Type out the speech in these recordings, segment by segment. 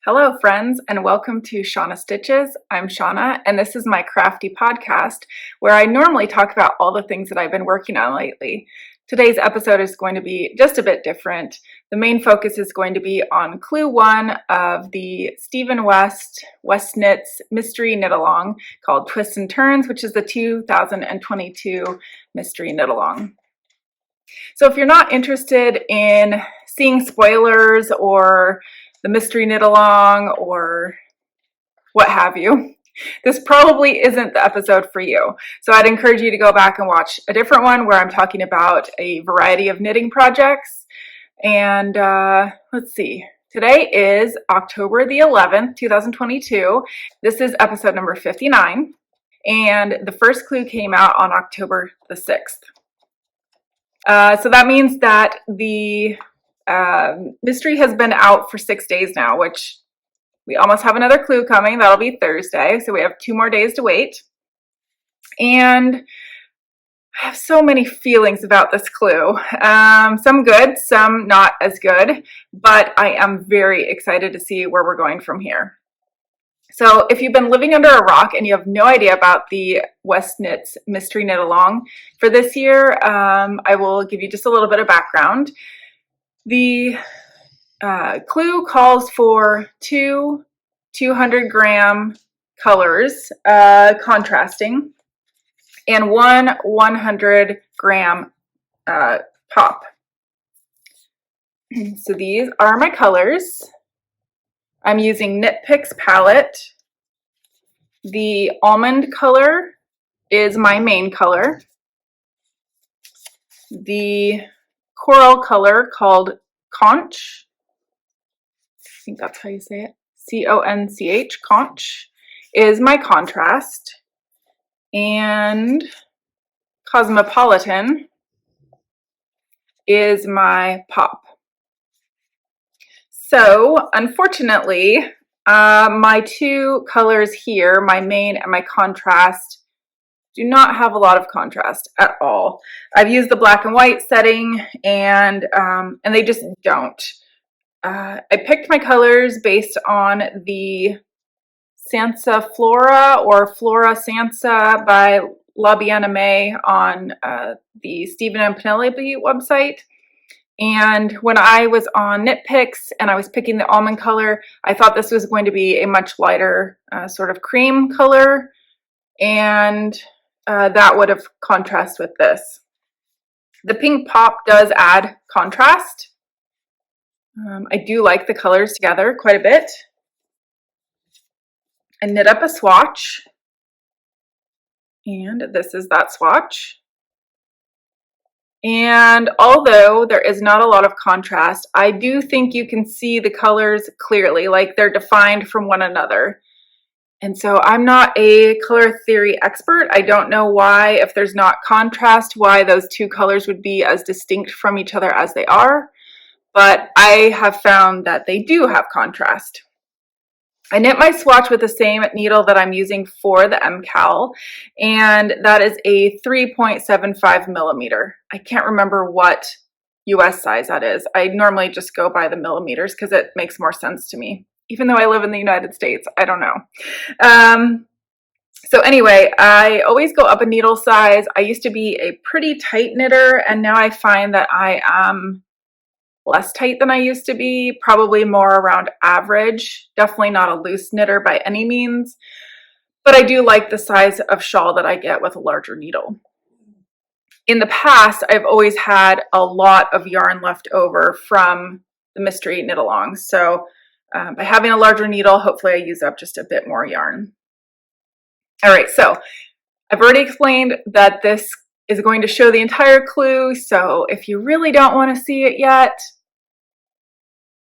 Hello, friends, and welcome to Shauna Stitches. I'm Shauna, and this is my crafty podcast where I normally talk about all the things that I've been working on lately. Today's episode is going to be just a bit different. The main focus is going to be on Clue 1 of the Stephen West Knits Mystery Knit Along called Twists and Turns, which is the 2022 Mystery Knit Along. So if you're not interested in seeing spoilers or the mystery knit along or what have you, this probably isn't the episode for you. So I'd encourage you to go back and watch a different one where I'm talking about a variety of knitting projects. And let's see, today is October the 11th, 2022. This is episode number 59. And the first clue came out on October the 6th. So that means that the mystery has been out for 6 days now, which we almost have another clue coming. That'll be Thursday. So we have 2 more days to wait. And I have so many feelings about this clue. Some good, some not as good, but I am very excited to see where we're going from here. So if you've been living under a rock and you have no idea about the West Knits Mystery Knit Along for this year, I will give you just a little bit of background. The clue calls for 2 200-gram colors, contrasting, and 1 100-gram pop. So these are my colors. I'm using Knit Picks palette. The almond color is my main color. The coral color called Conch, I think that's how you say it, C-O-N-C-H, Conch, is my contrast. And Cosmopolitan is my pop. So unfortunately, my 2 colors here, my main and my contrast, do not have a lot of contrast at all. I've used the black and white setting and they just don't. I picked my colors based on the Sansa Flora or Flora Sansa by La Bien-Aimée on the Stephen and Penelope website. And when I was on Knit Picks and I was picking the almond color, I thought this was going to be a much lighter sort of cream color, and that would have contrast with this. The pink pop does add contrast. I do like the colors together quite a bit. I knit up a swatch, and this is that swatch. And although there is not a lot of contrast, I do think you can see the colors clearly, like they're defined from one another. And so I'm not a color theory expert. I don't know why, if there's not contrast, why those 2 colors would be as distinct from each other as they are. But I have found that they do have contrast. I knit my swatch with the same needle that I'm using for the MKAL, and that is a 3.75 millimeter. I can't remember what US size that is. I normally just go by the millimeters because it makes more sense to me. Even though I live in the United States, I don't know. So anyway, I always go up a needle size. I used to be a pretty tight knitter, and now I find that I am less tight than I used to be, probably more around average. Definitely not a loose knitter by any means, but I do like the size of shawl that I get with a larger needle. In the past, I've always had a lot of yarn left over from the mystery knit along. So by having a larger needle, hopefully I use up just a bit more yarn. All right, so I've already explained that this is going to show the entire clue. So if you really don't want to see it yet,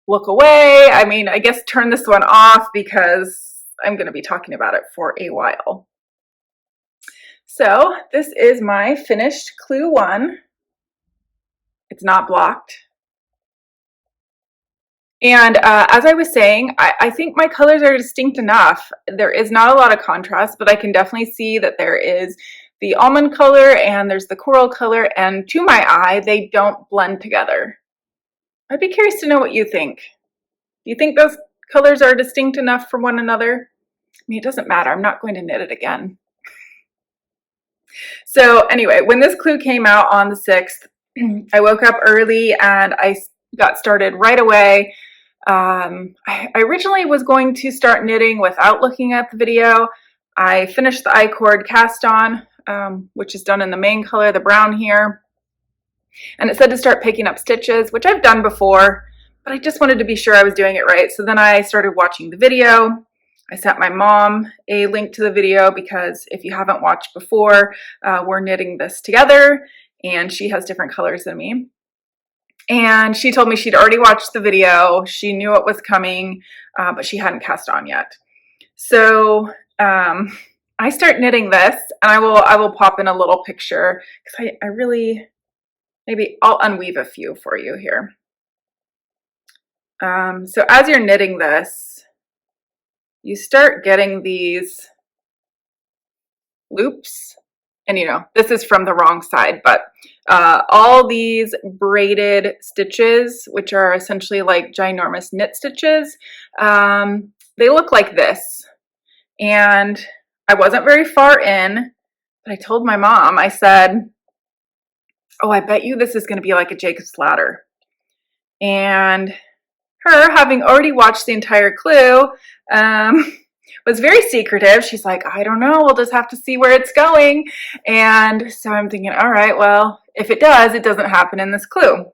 look away. I mean, I guess turn this one off because I'm going to be talking about it for a while. So this is my finished Clue 1. It's not blocked. And as I was saying, I think my colors are distinct enough. There is not a lot of contrast, but I can definitely see that there is the almond color and there's the coral color, and to my eye, they don't blend together. I'd be curious to know what you think. Do you think those colors are distinct enough from one another. I mean, it doesn't matter. I'm not going to knit it again. So anyway, when this clue came out on the 6th, I woke up early and I got started right away. I originally was going to start knitting without looking at the video. I finished the I-cord cast on, which is done in the main color, the brown here. And it said to start picking up stitches, which I've done before, but I just wanted to be sure I was doing it right. So then I started watching the video. I sent my mom a link to the video because if you haven't watched before, we're knitting this together and she has different colors than me. And she told me she'd already watched the video. She knew it was coming, but she hadn't cast on yet. So I start knitting this, and I will pop in a little picture because I really, maybe I'll unweave a few for you here. So as you're knitting this, you start getting these loops. And you know, this is from the wrong side, but all these braided stitches, which are essentially like ginormous knit stitches, they look like this. And I wasn't very far in, but I told my mom, I said, oh, I bet you this is going to be like a Jacob's ladder. And her, having already watched the entire clue, was very secretive. She's like, I don't know, we'll just have to see where it's going. And so I'm thinking, all right, well, if it does, it doesn't happen in this clue.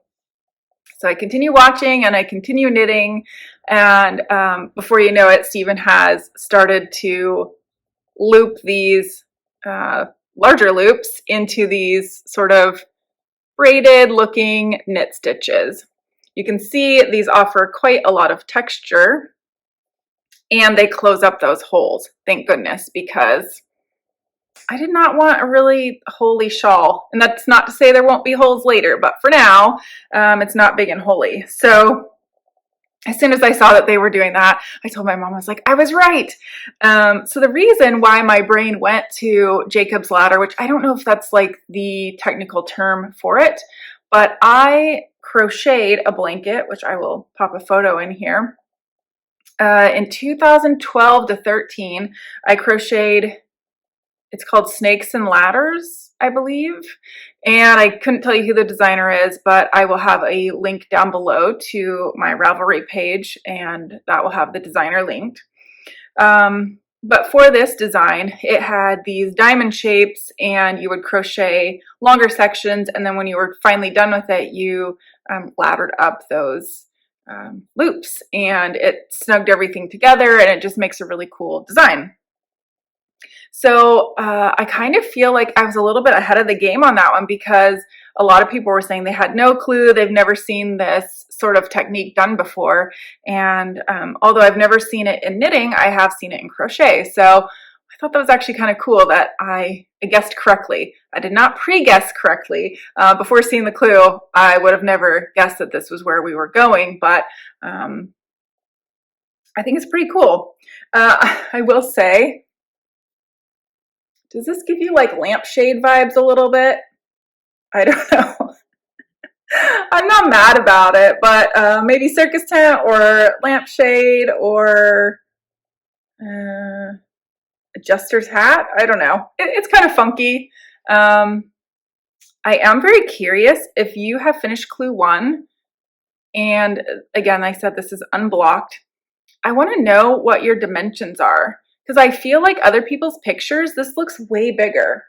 So I continue watching and I continue knitting. And before you know it, Stephen has started to loop these larger loops into these sort of braided looking knit stitches. You can see these offer quite a lot of texture. And they close up those holes, thank goodness, because I did not want a really holy shawl. And that's not to say there won't be holes later, but for now, it's not big and holy. So as soon as I saw that they were doing that, I told my mom, I was like, I was right. So the reason why my brain went to Jacob's ladder, which I don't know if that's like the technical term for it, but I crocheted a blanket, which I will pop a photo in here. In 2012 to 13, I crocheted, it's called Snakes and Ladders, I believe. And I couldn't tell you who the designer is, but I will have a link down below to my Ravelry page, and that will have the designer linked. But for this design, it had these diamond shapes, and you would crochet longer sections, and then when you were finally done with it, you laddered up those loops, and it snugged everything together, and it just makes a really cool design. So I kind of feel like I was a little bit ahead of the game on that one because a lot of people were saying they had no clue, they've never seen this sort of technique done before, and although I've never seen it in knitting, I have seen it in crochet. So I thought that was actually kind of cool that I guessed correctly. I did not pre-guess correctly. Before seeing the clue, I would have never guessed that this was where we were going, but I think it's pretty cool. I will say, does this give you like lampshade vibes a little bit? I don't know. I'm not mad about it, but maybe circus tent or lampshade or adjuster's hat. I don't know. It's kind of funky. I am very curious if you have finished clue 1, and again, I said this is unblocked. I want to know what your dimensions are, because I feel like other people's pictures, this looks way bigger,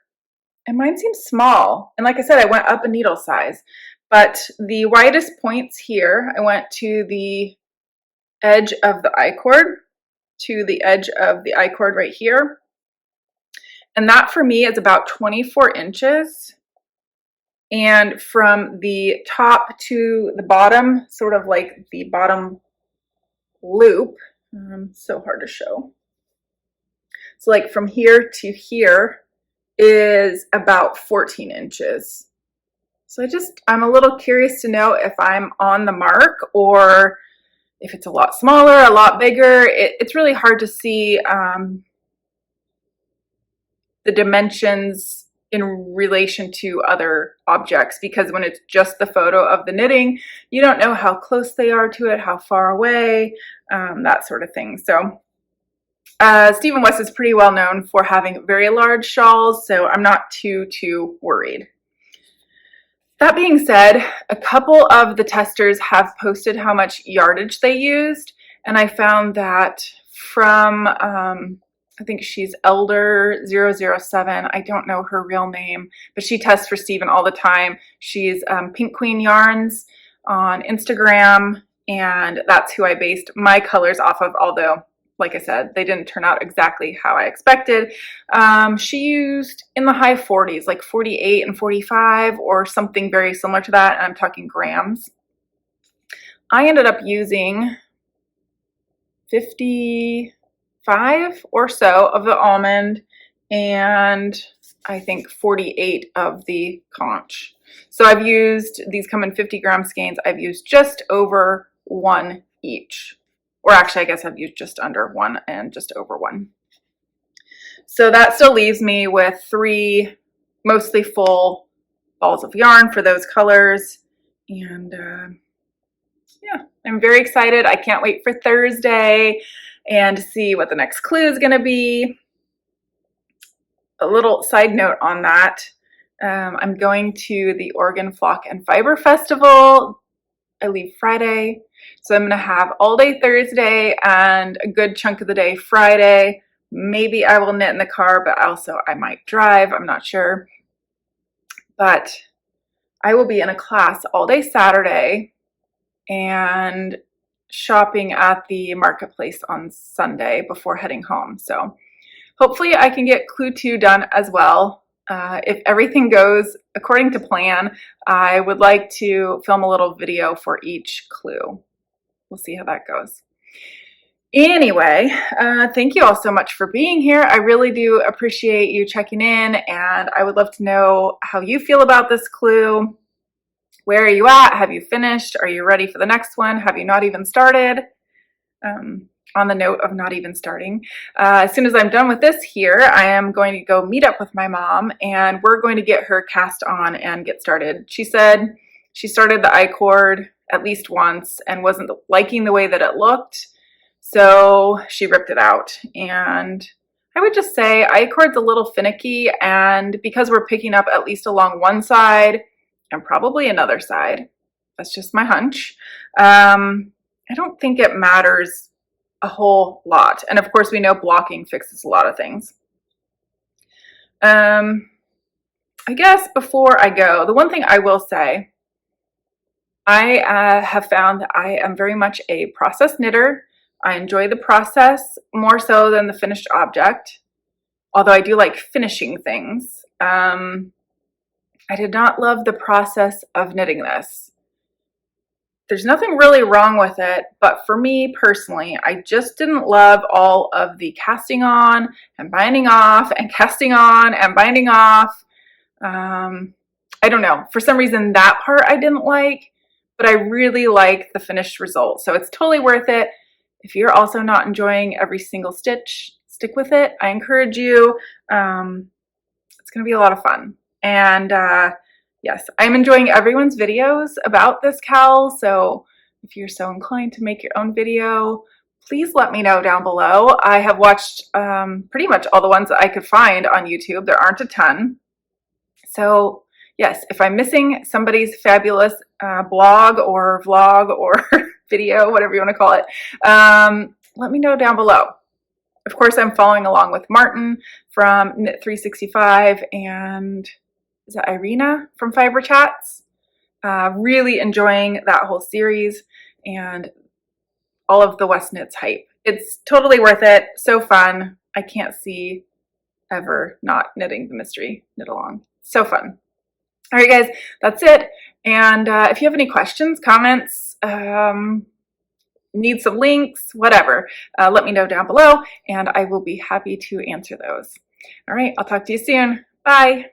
and mine seems small. And like I said, I went up a needle size, but the widest points here, I went to the edge of the I-cord, to the edge of the I-cord right here. And that for me is about 24 inches. And from the top to the bottom, sort of like the bottom loop, so hard to show. So like from here to here is about 14 inches. So I'm a little curious to know if I'm on the mark or if it's a lot smaller, a lot bigger. It's really hard to see the dimensions in relation to other objects, because when it's just the photo of the knitting, you don't know how close they are to it, how far away, that sort of thing. So Stephen West is pretty well known for having very large shawls, so I'm not too worried. That being said, a couple of the testers have posted how much yardage they used, and I found that from I think she's Elder007. I don't know her real name, but she tests for Stephen all the time. She's Pink Queen Yarns on Instagram, and that's who I based my colors off of, although, like I said, they didn't turn out exactly how I expected. She used in the high 40s, like 48 and 45 or something very similar to that, and I'm talking grams. I ended up using 55 or so of the Almond and I think 48 of the Conch. So I've used, these come in 50 gram skeins, I've used just over one each. Or actually, I guess I've used just under one and just over one. So that still leaves me with 3 mostly full balls of yarn for those colors. And yeah, I'm very excited. I can't wait for Thursday and to see what the next clue is going to be. A little side note on that. I'm going to the Oregon Flock and Fiber Festival. I leave Friday. So I'm going to have all day Thursday and a good chunk of the day Friday. Maybe I will knit in the car, but also I might drive. I'm not sure. But I will be in a class all day Saturday and shopping at the marketplace on Sunday before heading home. So hopefully I can get Clue 2 done as well. If everything goes according to plan, I would like to film a little video for each clue. We'll see how that goes. Anyway, thank you all so much for being here. I really do appreciate you checking in, and I would love to know how you feel about this clue. Where are you at? Have you finished? Are you ready for the next one? Have you not even started? On the note of not even starting, as soon as I'm done with this here, I am going to go meet up with my mom, and we're going to get her cast on and get started. She said she started the I-cord at least once and wasn't liking the way that it looked, so she ripped it out. And I would just say I-cord's a little finicky, and because we're picking up at least along one side and probably another side, that's just my hunch, I don't think it matters a whole lot. And of course we know blocking fixes a lot of things. I guess before I go, the one thing I will say, I have found that I am very much a process knitter. I enjoy the process more so than the finished object, although I do like finishing things. I did not love the process of knitting this. There's nothing really wrong with it, but for me personally, I just didn't love all of the casting on and binding off and casting on and binding off. I don't know. For some reason, that part I didn't like, but I really like the finished result. So it's totally worth it. If you're also not enjoying every single stitch, stick with it. I encourage you. It's going to be a lot of fun. And yes, I'm enjoying everyone's videos about this MKAL, so if you're so inclined to make your own video, please let me know down below. I have watched pretty much all the ones that I could find on YouTube. There aren't a ton. So yes, if I'm missing somebody's fabulous blog or vlog or video, whatever you want to call it, let me know down below. Of course, I'm following along with Martin from Knit365 and is that Irina from Fiber Chats? Really enjoying that whole series and all of the West Knits hype. It's totally worth it. So fun. I can't see ever not knitting the mystery knit along. So fun. All right, guys, that's it. And if you have any questions, comments, need some links, whatever, let me know down below and I will be happy to answer those. All right, I'll talk to you soon. Bye.